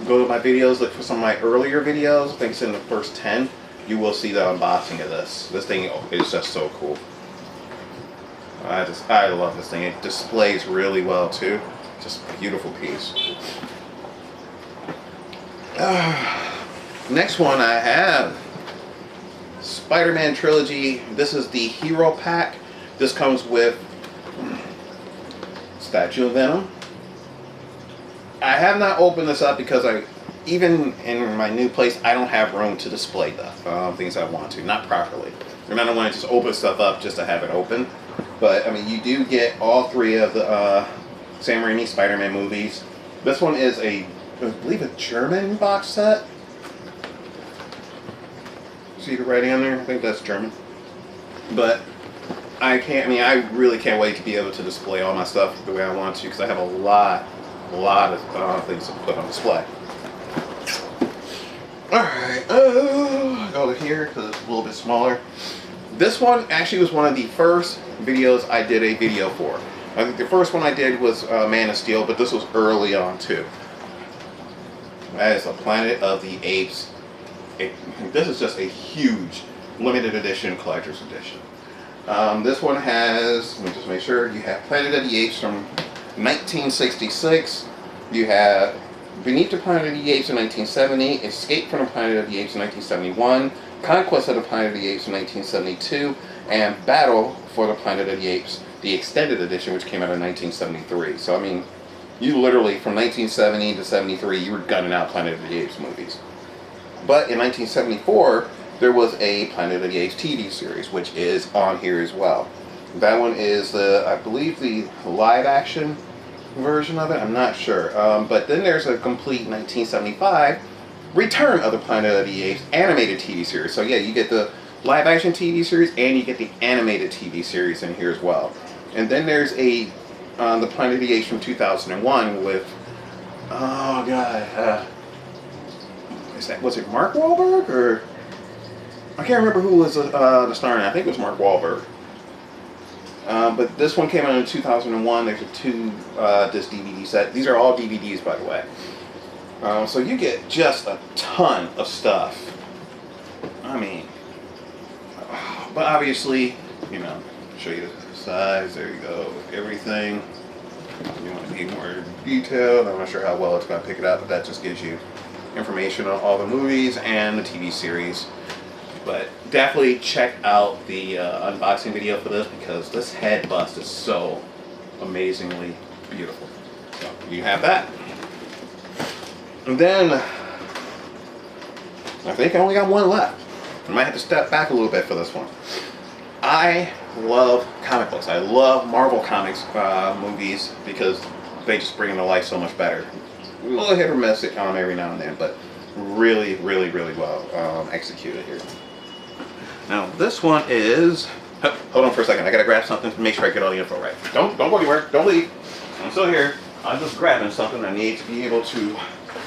Speaker 1: go to my videos, look for some of my earlier videos. I think it's in the first 10. You will see the unboxing of this. This thing is just so cool. I love this thing. It displays really well too. Just a beautiful piece. Next one I have Spider-Man Trilogy. This is the Hero Pack. This comes with Statue of Venom. I have not opened this up because even in my new place, I don't have room to display the things I want to, not properly. And I don't want to just open stuff up just to have it open. But I mean, you do get all 3 of the Sam Raimi Spider-Man movies. This one is I believe a German box set. See the writing on there? I think that's German. But I really can't wait to be able to display all my stuff the way I want to, because I have a lot of things to put on display. Alright, go to here because it's a little bit smaller. This one actually was one of the first videos I did a video for. I think the first one I did was Man of Steel, but this was early on too. That is a Planet of the Apes. This is just a huge limited edition collector's edition. This one has, let me just make sure, you have Planet of the Apes from 1966. You have Beneath the Planet of the Apes in 1970, Escape from the Planet of the Apes in 1971, Conquest of the Planet of the Apes in 1972, and Battle for the Planet of the Apes, the extended edition, which came out in 1973. So I mean, you literally from 1970 to 73, you were gunning out Planet of the Apes movies. But in 1974, there was a Planet of the Apes TV series, which is on here as well. That one is, I believe, the live action version of it. I'm not sure. But then there's a complete 1975 Return of the Planet of the Apes animated TV series. So yeah, you get the live action TV series and you get the animated TV series in here as well. And then there's the Planet of the Apes from 2001 with, oh god, was it Mark Wahlberg, or I can't remember who was the star in it. I think it was Mark Wahlberg. But this one came out in 2001. There's a 2-disc DVD set. These are all DVDs, by the way. So you get just a ton of stuff. I mean, but obviously, you know, show you the size. There you go. Everything. You want to be more detailed. I'm not sure how well it's going to pick it up, but that just gives you information on all the movies and the TV series. But definitely check out the unboxing video for this, because this head bust is so amazingly beautiful. So you have that. And then I think I only got one left. I might have to step back a little bit for this one. I love comic books. I love Marvel Comics movies because they just bring them to life so much better. A little hit or miss every now and then, but really, really, really well executed here. Now this one is, hold on for a second, I gotta grab something to make sure I get all the info right. Don't go anywhere, don't leave. I'm still here. I'm just grabbing something. I need to be able to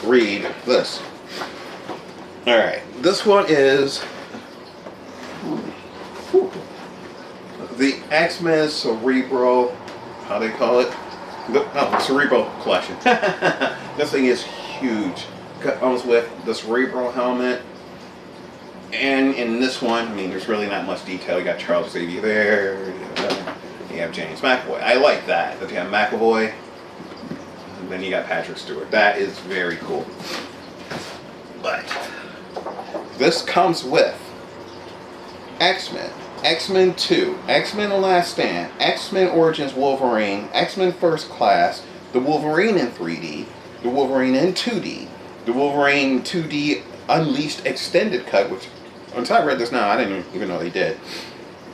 Speaker 1: read this. Alright, this one is the X-Men Cerebro, how they call it? The Cerebro Collection. This thing is huge. Comes with the Cerebro helmet. And in this one, I mean, there's really not much detail. You got Charles Xavier there. You have James McAvoy. I like that you have McAvoy. And then you got Patrick Stewart. That is very cool. But this comes with X-Men, X-Men 2, X-Men The Last Stand, X-Men Origins Wolverine, X-Men First Class, the Wolverine in 3D, the Wolverine in 2D, the Wolverine 2D Unleashed Extended Cut, which until I read this now, I didn't even know they did.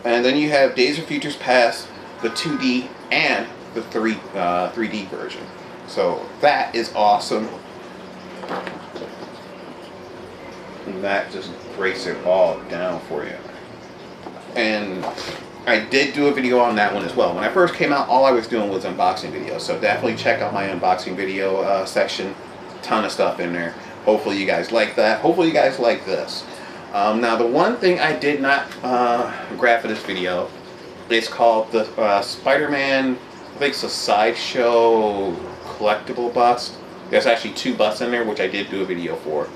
Speaker 1: And then you have Days of Futures Past, the 2D and the 3D version. So that is awesome. And that just breaks it all down for you. And I did do a video on that one as well. When I first came out, all I was doing was unboxing videos. So definitely check out my unboxing video section. Ton of stuff in there. Hopefully you guys like that. Hopefully you guys like this. Now the one thing I did not grab for this video, it's called the Spider-Man, I think it's a Sideshow collectible bust. There's actually 2 busts in there, which I did do a video for.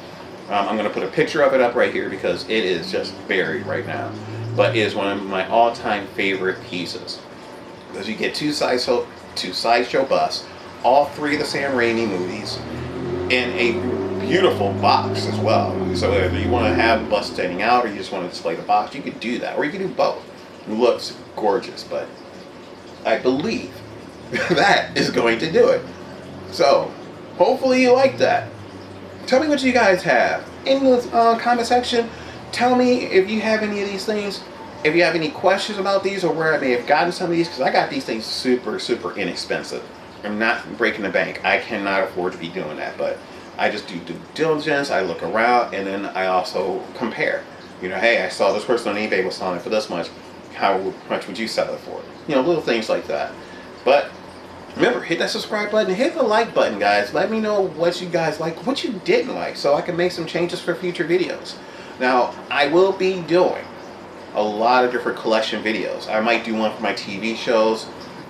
Speaker 1: I'm going to put a picture of it up right here because it is just buried right now. But it is one of my all-time favorite pieces. Because you get 2 Sideshow busts, all 3 of the Sam Raimi movies, in a beautiful box as well. So if you want to have the bust standing out or you just want to display the box, you could do that. Or you could do both. It looks gorgeous, but I believe that is going to do it. So, hopefully you like that. Tell me what you guys have in the comment section. Tell me if you have any of these things, if you have any questions about these or where I may have gotten some of these, because I got these things super, super inexpensive. I'm not breaking the bank. I cannot afford to be doing that, but I just do due diligence. I look around, and then I also compare. You know, hey, I saw this person on eBay was selling it for this much. How much would you sell it for? You know, little things like that. But remember, hit that subscribe button, hit the like button, guys. Let me know what you guys like, what you didn't like, so I can make some changes for future videos. Now, I will be doing a lot of different collection videos. I might do one for my TV shows.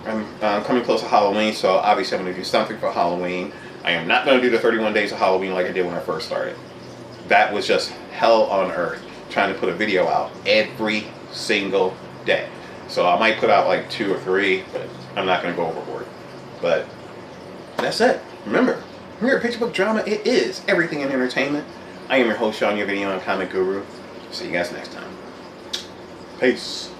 Speaker 1: I'm coming close to Halloween, so obviously I'm going to do something for Halloween. I am not going to do the 31 days of Halloween like I did when I first started. That was just hell on earth, trying to put a video out every single day. So I might put out like 2 or 3, but I'm not going to go overboard. But that's it. Remember, here at Picture Book Drama, it is everything in entertainment. I am your host, Sean, your video and comic guru. See you guys next time. Peace.